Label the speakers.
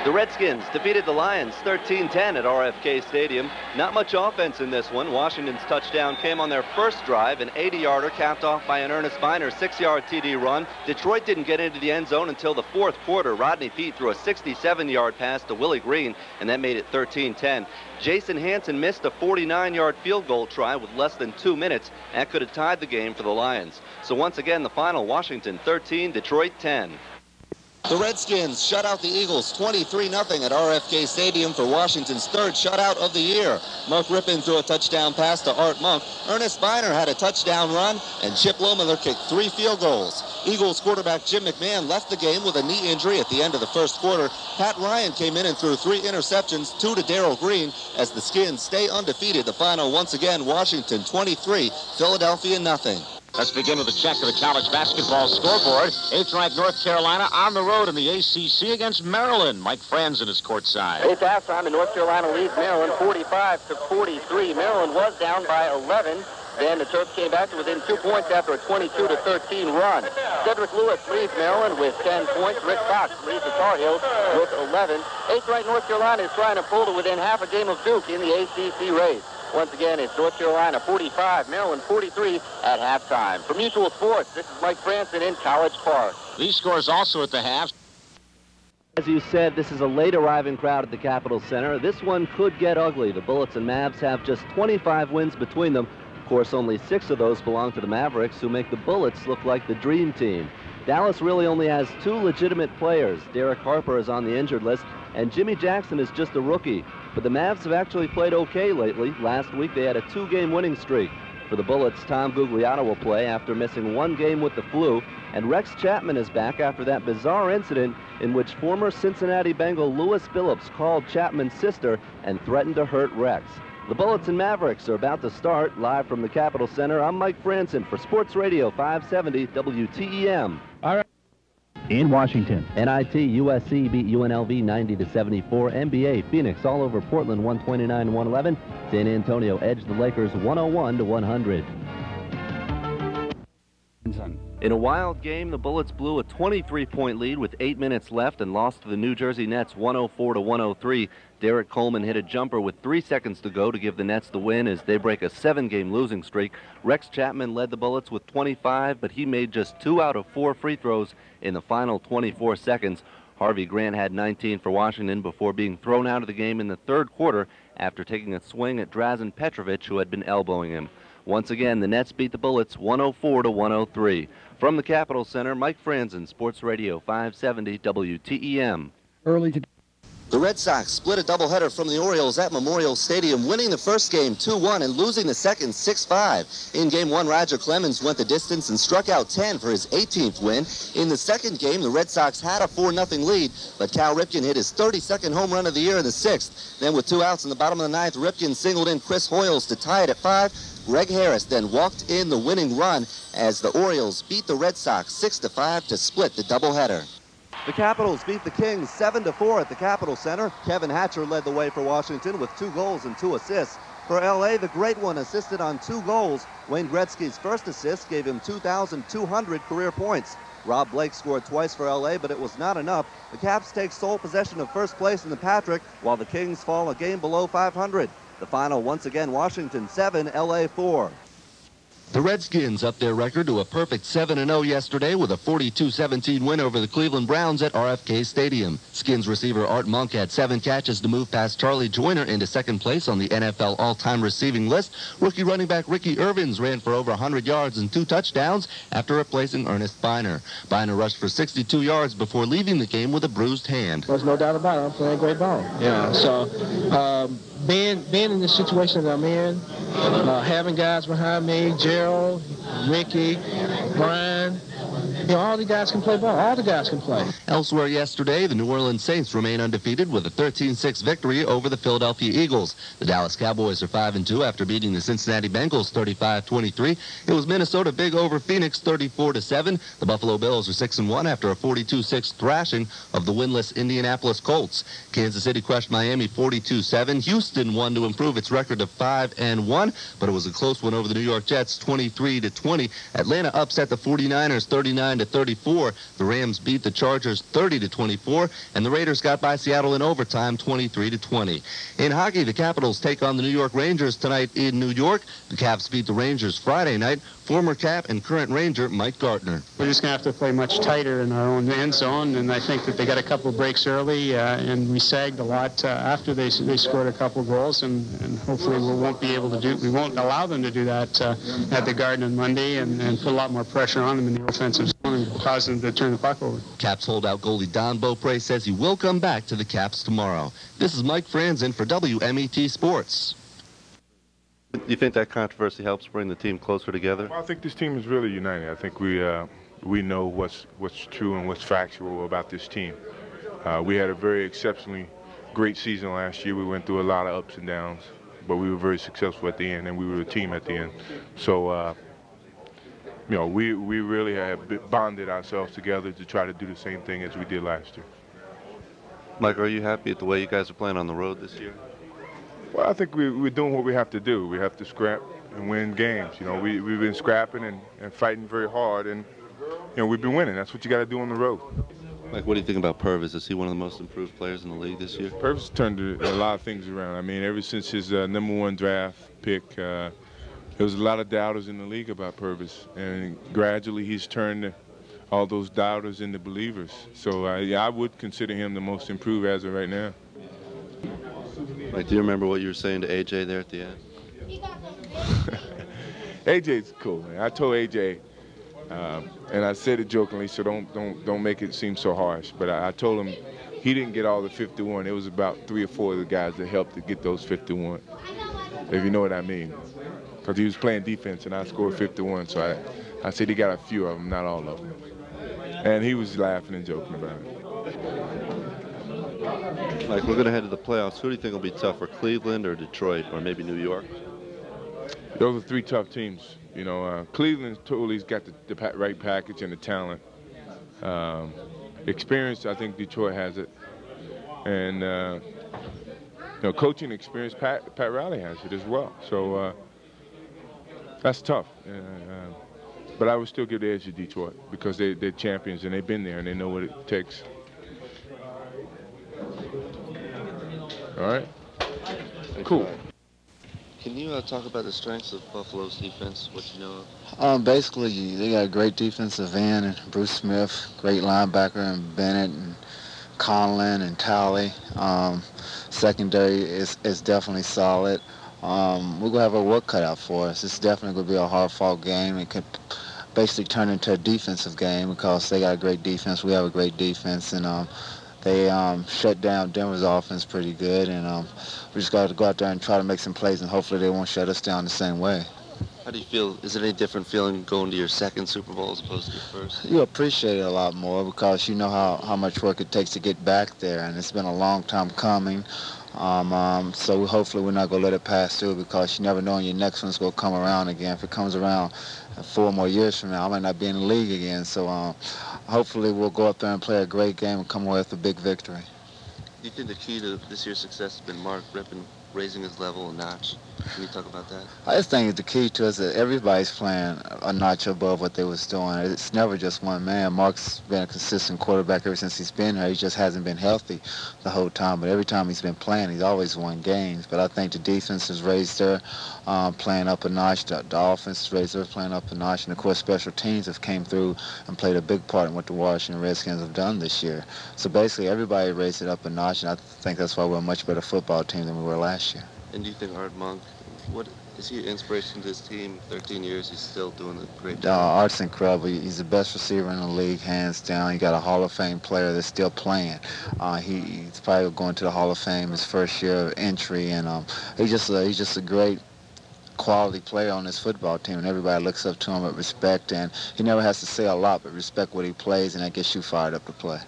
Speaker 1: The Redskins defeated the Lions 13-10 at RFK Stadium. Not much offense in this one. Washington's touchdown came on their first drive, an 80-yarder capped off by an Ernest Biner 6-yard TD run. Detroit didn't get into the end zone until the fourth quarter. Rodney Peete threw a 67-yard pass to Willie Green, and that made it 13-10. Jason Hansen missed a 49-yard field goal try with less than 2 minutes. That could have tied the game for the Lions. So once again, the final, Washington 13, Detroit 10.
Speaker 2: The Redskins shut out the Eagles 23-0 at RFK Stadium for Washington's third shutout of the year. Mark Rippon threw a touchdown pass to Art Monk. Ernest Biner had a touchdown run, and Chip Lohmiller kicked 3 field goals. Eagles quarterback Jim McMahon left the game with a knee injury at the end of the first quarter. Pat Ryan came in and threw 3 interceptions, 2 to Darrell Green, as the Skins stay undefeated. The final, once again, Washington 23, Philadelphia 0.
Speaker 3: Let's begin with a check of the college basketball scoreboard. 8th-ranked North Carolina on the road in the ACC against Maryland. Mike Frandsen is courtside.
Speaker 4: It's halftime, and North Carolina leads Maryland 45-43. Maryland was down by 11. Then the Terps came back to within 2 points after a 22-13 run. Cedric Lewis leads Maryland with 10 points. Rick Fox leads the Tar Heels with 11. 8th-ranked North Carolina is trying to pull to within half a game of Duke in the ACC race. Once again, it's North Carolina 45, Maryland 43 at halftime. For Mutual Sports, this is Mike Frandsen in College Park.
Speaker 3: These scores also at the half.
Speaker 1: As you said, this is a late arriving crowd at the Capitol Center. This one could get ugly. The Bullets and Mavs have just 25 wins between them. Of course, only 6 of those belong to the Mavericks, who make the Bullets look like the dream team. Dallas really only has 2 legitimate players. Derek Harper is on the injured list, and Jimmy Jackson is just a rookie. But the Mavs have actually played okay lately. Last week they had a 2-game winning streak. For the Bullets, Tom Gugliotta will play after missing 1 game with the flu, and Rex Chapman is back after that bizarre incident in which former Cincinnati Bengal Lewis Phillips called Chapman's sister and threatened to hurt Rex. The Bullets and Mavericks are about to start. Live from the Capitol Center, I'm Mike Frandsen for Sports Radio 570 WTEM.
Speaker 5: All right. In Washington,
Speaker 1: NIT USC beat UNLV 90-74. NBA Phoenix all over Portland 129-111. San Antonio edged the Lakers 101-100. In a wild game, the Bullets blew a 23-point lead with 8 minutes left and lost to the New Jersey Nets 104-103. Derek Coleman hit a jumper with 3 seconds to go to give the Nets the win as they break a 7-game losing streak. Rex Chapman led the Bullets with 25, but he made just 2 out of 4 free throws in the final 24 seconds. Harvey Grant had 19 for Washington before being thrown out of the game in the third quarter after taking a swing at Drazen Petrovic, who had been elbowing him. Once again, the Nets beat the Bullets 104-103. From the Capitol Center, Mike Frandsen, Sports Radio 570 WTEM.
Speaker 5: early today.
Speaker 2: The Red Sox split a doubleheader from the Orioles at Memorial Stadium, winning the first game 2-1 and losing the second 6-5. In Game 1, Roger Clemens went the distance and struck out 10 for his 18th win. In the second game, the Red Sox had a 4-0 lead, but Cal Ripken hit his 32nd home run of the year in the 6th. Then with 2 outs in the bottom of the 9th, Ripken singled in Chris Hoyles to tie it at 5. Greg Harris then walked in the winning run as the Orioles beat the Red Sox 6-5 to split the doubleheader.
Speaker 1: The Capitals beat the Kings 7-4 at the Capitol Center. Kevin Hatcher led the way for Washington with 2 goals and 2 assists. For L.A., the Great One assisted on 2 goals. Wayne Gretzky's first assist gave him 2,200 career points. Rob Blake scored twice for L.A., but it was not enough. The Caps take sole possession of first place in the Patrick, while the Kings fall a game below 500. The final, once again, Washington 7, L.A. 4.
Speaker 2: The Redskins upped their record to a perfect 7-0 yesterday with a 42-17 win over the Cleveland Browns at RFK Stadium. Skins receiver Art Monk had 7 catches to move past Charlie Joyner into second place on the NFL all-time receiving list. Rookie running back Ricky Irvins ran for over 100 yards and 2 touchdowns after replacing Ernest Biner. Biner rushed for 62 yards before leaving the game with a bruised hand.
Speaker 6: There's no doubt about it. I'm playing great ball. Yeah, so being in the situation that I'm in, having guys behind me, Gerald, Ricky, Brian, all the guys can play ball. All the guys can play.
Speaker 2: Elsewhere yesterday, the New Orleans Saints remain undefeated with a 13-6 victory over the Philadelphia Eagles. The Dallas Cowboys are 5-2 after beating the Cincinnati Bengals 35-23. It was Minnesota big over Phoenix 34-7. The Buffalo Bills are 6-1 after a 42-6 thrashing of the winless Indianapolis Colts. Kansas City crushed Miami 42-7. Houston won to improve its record of 5-1, but it was a close one over the New York Jets 23-20. Atlanta upset the 49ers 39-20. 29-34. The Rams beat the Chargers 30-24, and the Raiders got by Seattle in overtime 23-20. In hockey, the Capitals take on the New York Rangers tonight in New York. The Caps beat the Rangers Friday night. Former Cap and current Ranger Mike Gartner.
Speaker 7: We're just going to have to play much tighter in our own end zone, and I think that they got a couple of breaks early, and we sagged a lot after they scored a couple goals, and hopefully we won't allow them to do that at the Garden on Monday, and put a lot more pressure on them in the offensive zone and cause them to turn the puck over.
Speaker 2: Caps holdout goalie Don Beaupre says he will come back to the Caps tomorrow. This is Mike Frandsen for WMET Sports.
Speaker 8: Do you think that controversy helps bring the team closer together?
Speaker 9: Well, I think this team is really united. I think we know what's true and what's factual about this team. We had a very exceptionally great season last year. We went through a lot of ups and downs, but we were very successful at the end, and we were a team at the end. So, we really have bonded ourselves together to try to do the same thing as we did last year.
Speaker 8: Mike, are you happy at the way you guys are playing on the road this year?
Speaker 9: Well, I think we're doing what we have to do. We have to scrap and win games. We've been scrapping and fighting very hard, and we've been winning. That's what you got to do on the road.
Speaker 8: Mike, what do you think about Purvis? Is he one of the most improved players in the league this year?
Speaker 9: Purvis turned a lot of things around. I mean, ever since his #1 draft pick, there was a lot of doubters in the league about Purvis, and gradually he's turned all those doubters into believers. So I would consider him the most improved as of right now.
Speaker 8: Mike, do you remember what you were saying to AJ there at the end?
Speaker 9: AJ's cool, man. I told AJ, and I said it jokingly, so don't make it seem so harsh. But I told him he didn't get all the 51. It was about 3 or 4 of the guys that helped to get those 51, if you know what I mean. Because he was playing defense, and I scored 51. So I said he got a few of them, not all of them. And he was laughing and joking about it.
Speaker 8: Mike, we're going to head to the playoffs. Who do you think will be tougher, Cleveland or Detroit or maybe New York?
Speaker 9: Those are 3 tough teams. Cleveland's totally got the right package and the talent. Experience, I think Detroit has it. And, coaching experience, Pat Riley has it as well. So that's tough. But I would still give the edge to Detroit because they're champions and they've been there and they know what it takes. All right. Cool.
Speaker 8: Can you talk about the strengths of Buffalo's defense, what you know of?
Speaker 10: Basically, they got a great defensive end, and Bruce Smith, great linebacker, and Bennett, and Conlon, and Talley. Secondary is definitely solid. We're going to have our work cut out for us. It's definitely going to be a hard-fought game. It could basically turn into a defensive game because they got a great defense. We have a great defense, and they shut down Denver's offense pretty good, and we just got to go out there and try to make some plays, and hopefully they won't shut us down the same way.
Speaker 8: How do you feel? Is it any different feeling going to your second Super Bowl as opposed to your first?
Speaker 10: You appreciate it a lot more because you know how much work it takes to get back there, and it's been a long time coming. So hopefully we're not going to let it pass through because you never know when your next one's going to come around again. If it comes around 4 more years from now, I might not be in the league again. So hopefully we'll go up there and play a great game and come away with a big victory.
Speaker 8: Do you think the key to this year's success has been Mark Rippon raising his level a notch? Can you talk about that?
Speaker 10: I just think the key to it is that everybody's playing a notch above what they was doing. It's never just one man. Mark's been a consistent quarterback ever since he's been here. He just hasn't been healthy the whole time. But every time he's been playing, he's always won games. But I think the defense has raised their playing up a notch. The offense has raised their playing up a notch. And, of course, special teams have came through and played a big part in what the Washington Redskins have done this year. So basically everybody raised it up a notch, and I think that's why we're a much better football team than we were last year.
Speaker 8: And do you think Art Monk, what is he an inspiration to his team? 13 years, he's still doing a great job.
Speaker 10: Art's incredible. He's the best receiver in the league, hands down. He got a Hall of Fame player that's still playing. He's probably going to the Hall of Fame his first year of entry, and he's just a great quality player on this football team, and everybody looks up to him with respect. And he never has to say a lot, but respect what he plays, and that gets you fired up to play.